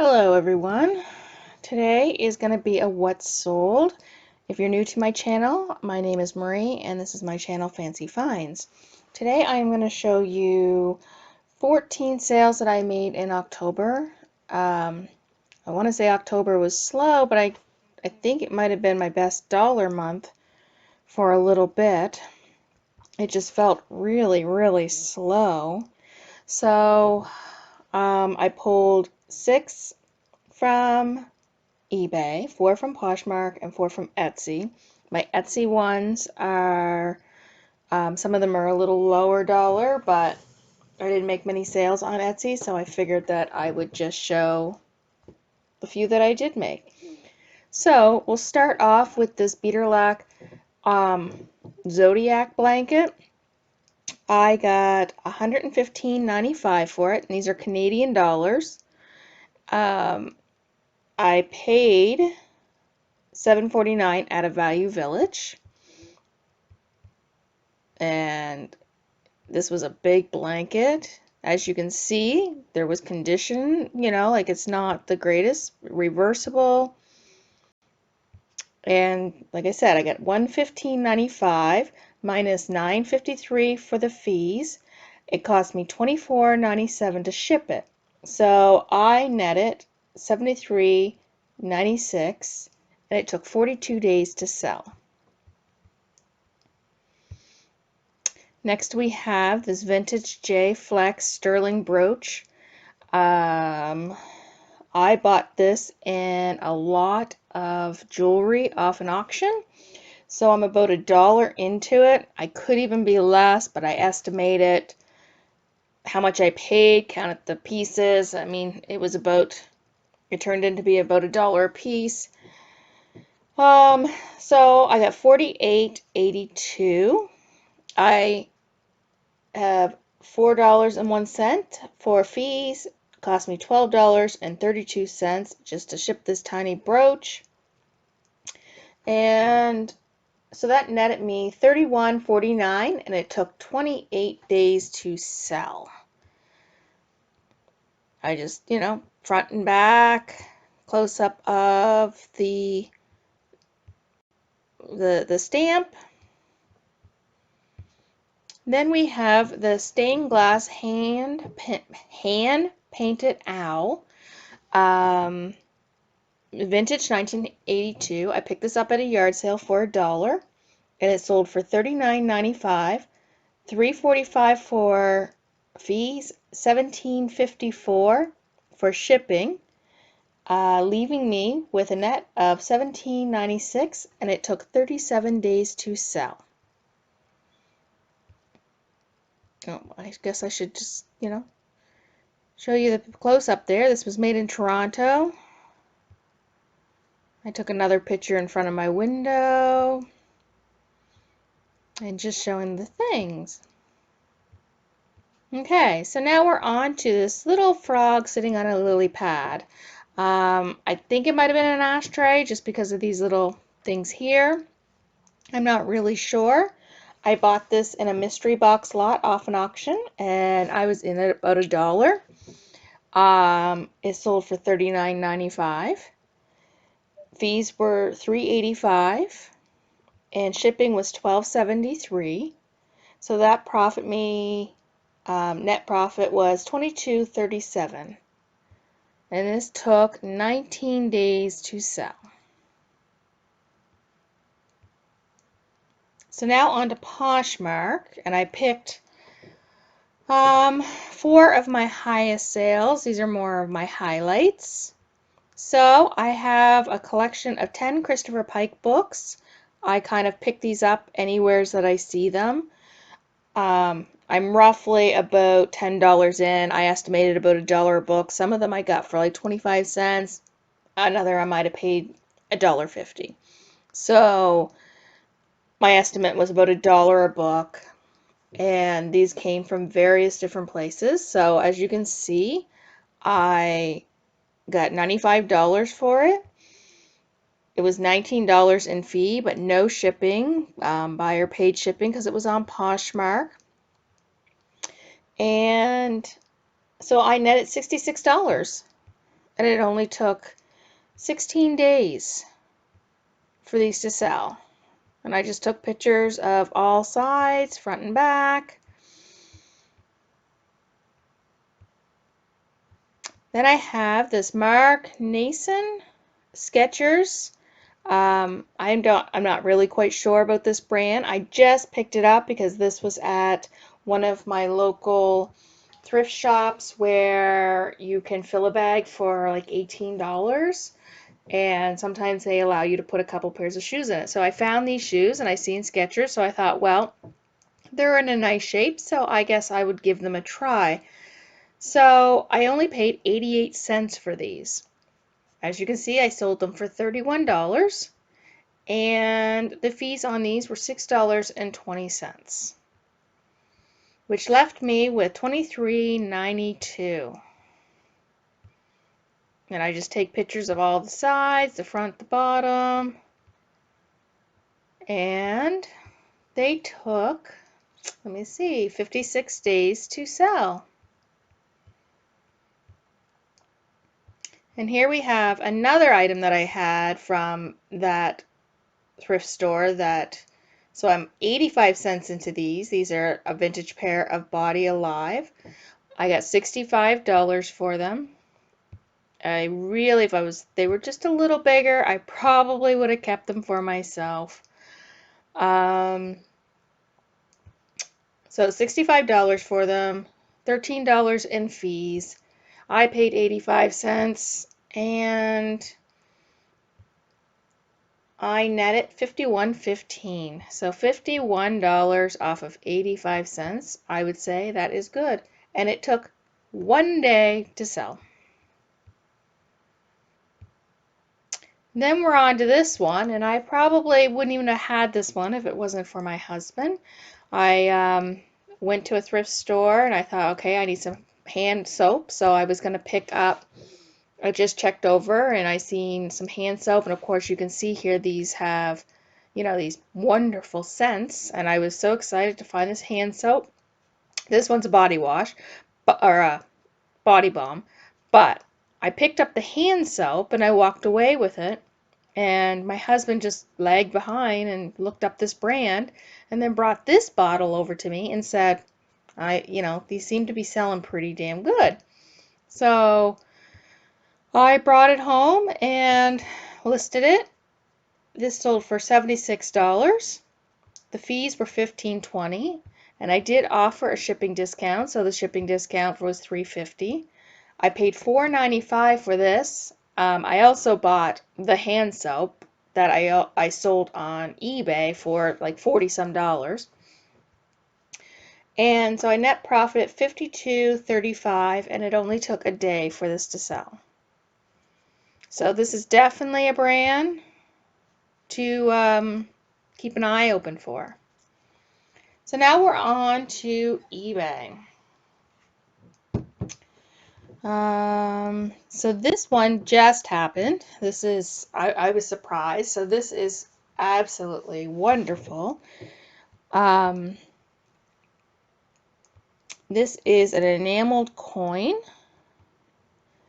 Hello everyone. Today is going to be a what's sold. If you're new to my channel, my name is Marie and this is my channel Fancy Finds. Today I am going to show you 14 sales that I made in October. I want to say October was slow, but I think it might have been my best dollar month for a little bit. It just felt really slow. So I pulled 6 from eBay, 4 from Poshmark, and 4 from Etsy. My Etsy ones are, some of them are a little lower dollar, but I didn't make many sales on Etsy, so I figured that I would just show the few that I did make. So we'll start off with this Beaterlack Zodiac blanket. I got $115.95 for it, and these are Canadian dollars. I paid $7.49 at a Value Village, and this was a big blanket. As you can see, there was condition, like it's not the greatest, reversible. And like I said, I got $115.95 minus $9.53 for the fees. It cost me $24.97 to ship it. So I netted $73.96, and it took 42 days to sell. Next we have this vintage J Flex sterling brooch. I bought this in a lot of jewelry off an auction, so I'm about $1 into it. I could even be less, but I estimated how much I paid, counted the pieces. I mean, it turned into be about $1 a piece. So I got $48.82. I have $4.01 for fees. Cost me $12.32 just to ship this tiny brooch. And so that netted me $31.49, and it took 28 days to sell. I just, front and back, close up of the stamp. Then we have the stained glass hand painted owl, vintage 1982. I picked this up at a yard sale for $1, and it sold for $39.95, $3.45 for fees, $17.54 for shipping, leaving me with a net of $17.96, and it took 37 days to sell. Oh, I guess I should just, show you the close-up there. This was made in Toronto. I took another picture in front of my window and just showing the things. Okay, so now we're on to this little frog sitting on a lily pad. I think it might have been an ashtray just because of these little things here. I'm not really sure. I bought this in a mystery box lot off an auction, and I was in it about $1. It sold for $39.95. Fees were $3.85, and shipping was $12.73. So that net profit was $22.37, and this took 19 days to sell. So now on to Poshmark, and I picked 4 of my highest sales. These are more of my highlights. So I have a collection of 10 Christopher Pike books. I kind of pick these up anywhere that I see them. I'm roughly about $10 in. I estimated about $1 a book. Some of them I got for like 25 cents. Another I might have paid $1.50. So my estimate was about $1 a book, and these came from various different places. So as you can see, I got $95 for it. It was $19 in fee, but no shipping. Buyer paid shipping because it was on Poshmark. And so I netted $66. and it only took 16 days for these to sell. And I just took pictures of all sides, front and back. Then I have this Mark Nason Skechers. I'm not really quite sure about this brand. I just picked it up because this was at one of my local thrift shops where you can fill a bag for like $18, and sometimes they allow you to put a couple pairs of shoes in it. So I found these shoes and I seen Skechers, so I thought, well, they're in a nice shape, so I guess I would give them a try. So I only paid 88 cents for these. As you can see, I sold them for $31, and the fees on these were $6.20, which left me with $23.92. And I just take pictures of all the sides, the front, the bottom, and they took, let me see, 56 days to sell. And here we have another item that I had from that thrift store so I'm 85 cents into these. These are a vintage pair of Body Alive. I got $65 for them. If they were just a little bigger, I probably would have kept them for myself. So $65 for them, $13 in fees. I paid 85 cents, and I netted $51.15. So $51 off of 85 cents. I would say that is good. And it took one day to sell. Then we're on to this one, and I probably wouldn't even have had this one if it wasn't for my husband. I went to a thrift store and I thought, okay, I need some hand soap, so I was going to pick up. I just checked over and I seen some hand soap, and of course you can see here these have, these wonderful scents, and I was so excited to find this hand soap. This one's a body wash, or a body balm, but I picked up the hand soap and I walked away with it, and my husband just lagged behind and looked up this brand and then brought this bottle over to me and said, these seem to be selling pretty damn good. So I brought it home and listed it. This sold for $76. The fees were $15.20, and I did offer a shipping discount, so the shipping discount was $3.50. I paid $4.95 for this. I also bought the hand soap that I sold on eBay for like 40 some dollars. And so I net profited $52.35, and it only took a day for this to sell. So this is definitely a brand to keep an eye open for. So now we're on to eBay. So this one just happened. I was surprised. So this is absolutely wonderful. This is an enameled coin,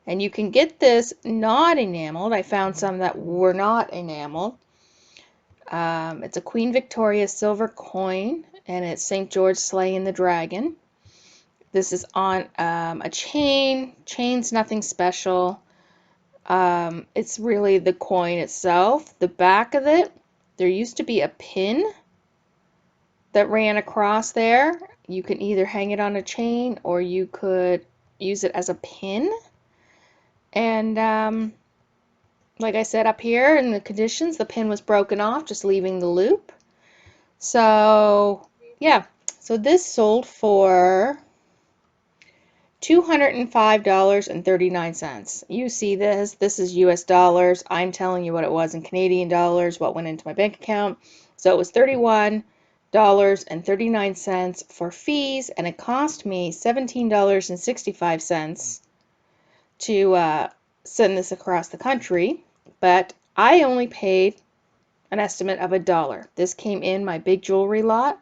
and you can get this not enameled. I found some that were not enameled. It's a Queen Victoria silver coin, and it's St. George slaying the dragon. This is on a chain. Chain's nothing special. It's really the coin itself. The back of it, there used to be a pin that ran across there. You can either hang it on a chain or you could use it as a pin. And like I said up here in the conditions, the pin was broken off, just leaving the loop. So yeah, so this sold for $205.39. You see this. This is US dollars. I'm telling you what it was in Canadian dollars, what went into my bank account. So it was $31.39 for fees, and it cost me $17.65 to send this across the country. But I only paid an estimate of $1. This came in my big jewelry lot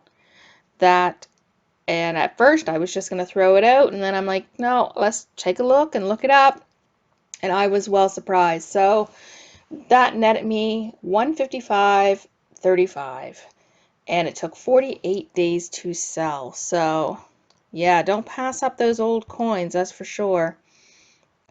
and at first I was just going to throw it out, and then I'm like, no, let's take a look and look it up. and I was well surprised. So that netted me $155.35, and it took 48 days to sell. So yeah, don't pass up those old coins, that's for sure.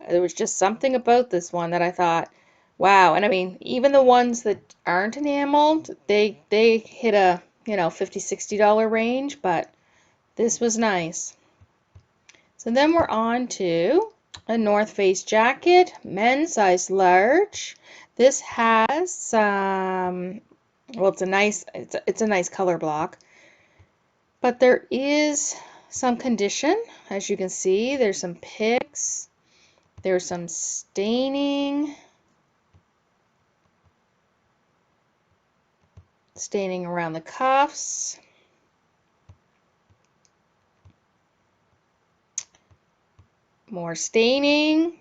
There was just something about this one that I thought, wow. And I mean, even the ones that aren't enameled, they hit a, $50, $60 range, but this was nice. So then we're on to a North Face jacket, men's size large. This has well, it's a nice color block, but there is some condition. As you can see, there's some picks, there's some staining around the cuffs. More staining.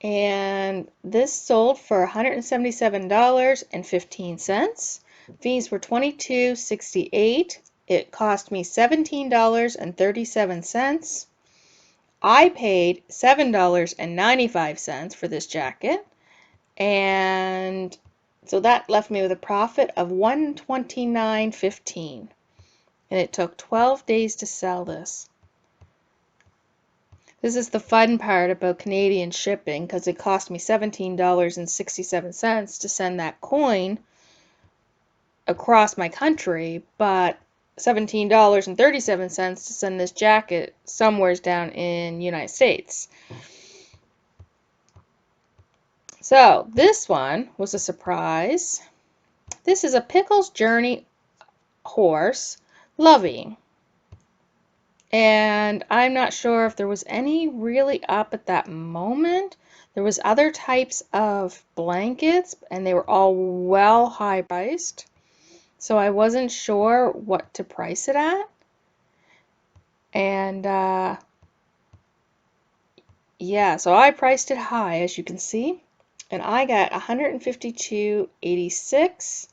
And this sold for $177.15. Fees were $22.68. It cost me $17.37. I paid $7.95 for this jacket. And so that left me with a profit of $129.15. And it took 12 days to sell this. This is the fun part about Canadian shipping, because it cost me $17.67 to send that coin across my country, but $17.37 to send this jacket somewheres down in the United States. So this one was a surprise. This is a Pickles Journey horse, Lovey. And I'm not sure if there was any really up at that moment. There was other types of blankets, and they were all well high priced. So I wasn't sure what to price it at. And yeah, so I priced it high, as you can see. And I got $152.86.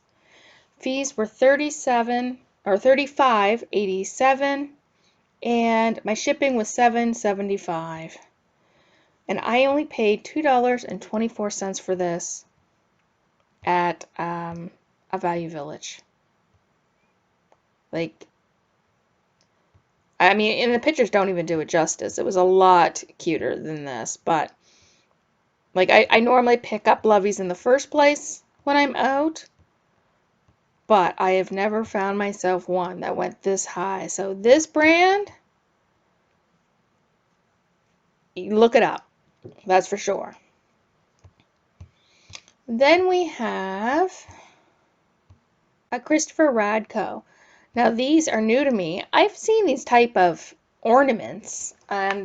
Fees were $35.87. And my shipping was $7.75. And I only paid $2.24 for this at a Value Village. Like, I mean, and the pictures don't even do it justice. It was a lot cuter than this, but like I normally pick up Loveys in the first place when I'm out, but I have never found myself one that went this high. So this brand, look it up. That's for sure. Then we have a Christopher Radko. Now these are new to me. I've seen these type of ornaments, and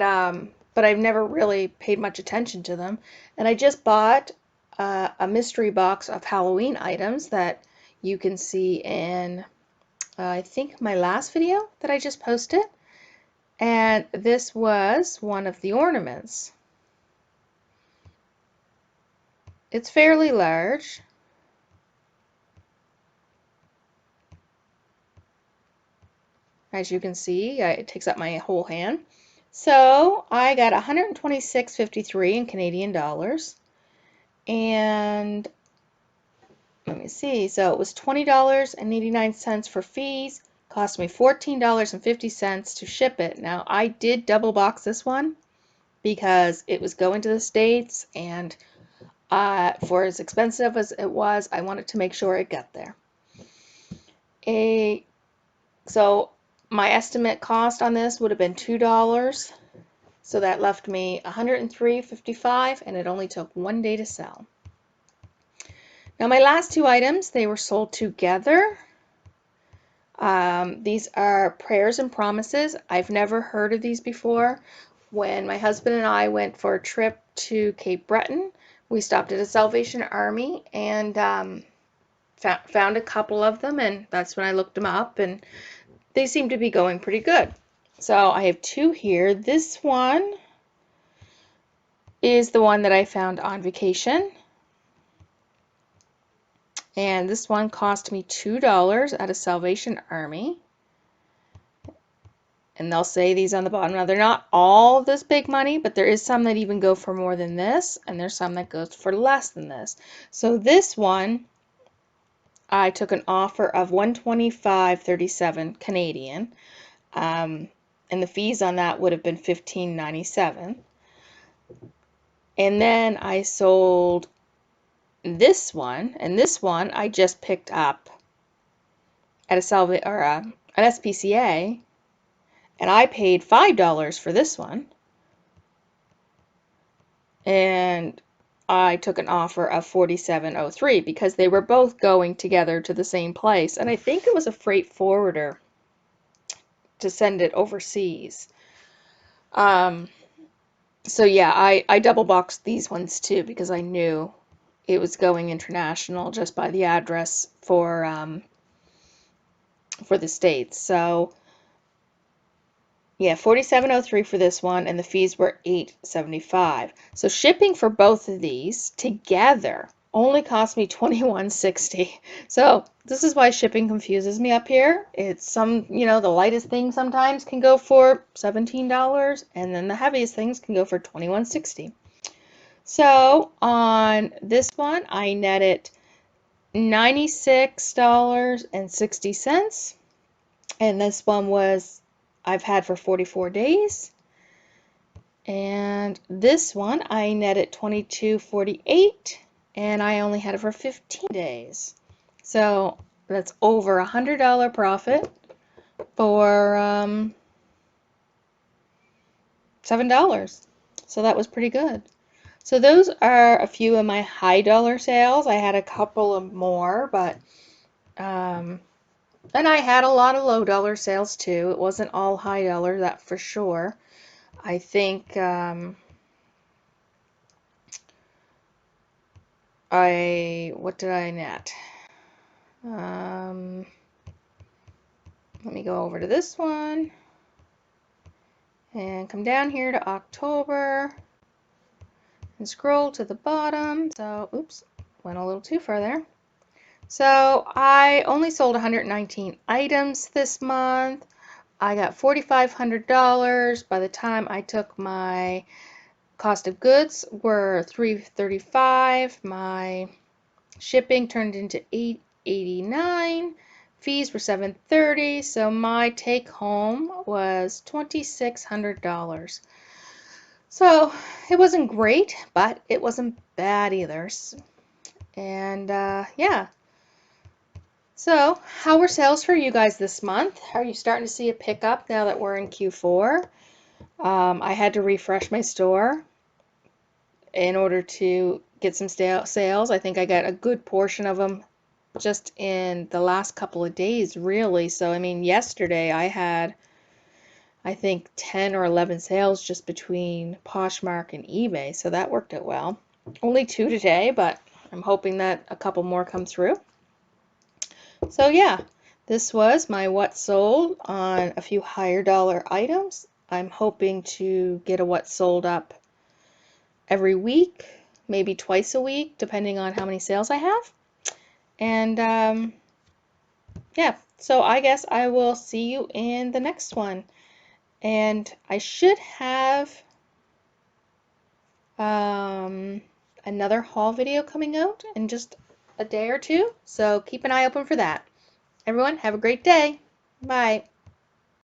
but I've never really paid much attention to them. And I just bought a mystery box of Halloween items that you can see in I think my last video that I just posted. And this was one of the ornaments. It's fairly large. As you can see, it takes up my whole hand. So I got $126.53 in Canadian dollars. And let me see, so it was $20.89 for fees, cost me $14.50 to ship it. Now I did double box this one because it was going to the States, and for as expensive as it was, I wanted to make sure it got there. So my estimate cost on this would have been $2. So that left me $103.55, and it only took 1 day to sell. Now my last two items, they were sold together. These are Prayers and Promises. I've never heard of these before. When my husband and I went for a trip to Cape Breton, we stopped at a Salvation Army and found a couple of them, and that's when I looked them up, and they seem to be going pretty good. So I have two here. This one is the one that I found on vacation. And this one cost me $2 at a Salvation Army. and they'll say these on the bottom. Now, they're not all this big money, but there is some that even go for more than this, and there's some that goes for less than this. So this one, I took an offer of $125.37 Canadian, and the fees on that would have been $15.97. And then I sold this one, and this one I just picked up at an SPCA, and I paid $5 for this one, and I took an offer of $47.03 because they were both going together to the same place, and I think it was a freight forwarder to send it overseas. So yeah, I double boxed these ones too because I knew it was going international just by the address for the States. So yeah, $47.03 for this one, and the fees were $8.75. So shipping for both of these together only cost me $21.60. So this is why shipping confuses me up here. It's the lightest thing sometimes can go for $17, and then the heaviest things can go for $21.60. So on this one, I netted $96.60, and this one I've had for 44 days. And this one I netted $22.48, and I only had it for 15 days. So that's over $100 profit for $7. So that was pretty good. So those are a few of my high dollar sales. I had a couple of more, but and I had a lot of low dollar sales too. It wasn't all high dollar, that for sure. I think what did I net? Let me go over to this one and come down here to October and scroll to the bottom. So, oops, went a little too far there. So I only sold 119 items this month. I got $4,500. By the time I took my cost of goods were $335. My shipping turned into $889. Fees were $730. So my take home was $2,600. So it wasn't great, but it wasn't bad either. And yeah. So, how were sales for you guys this month? Are you starting to see a pickup now that we're in Q4? I had to refresh my store in order to get some sales. I think I got a good portion of them just in the last couple of days, really. So, I mean, yesterday I had, I think, 10 or 11 sales just between Poshmark and eBay. So that worked out well. Only 2 today, but I'm hoping that a couple more come through. So yeah, this was my what sold on a few higher dollar items. I'm hoping to get a what sold up every week, maybe twice a week, depending on how many sales I have. And yeah, so I guess I will see you in the next one. And I should have another haul video coming out in just a day or two, so keep an eye open for that. Everyone, have a great day. Bye.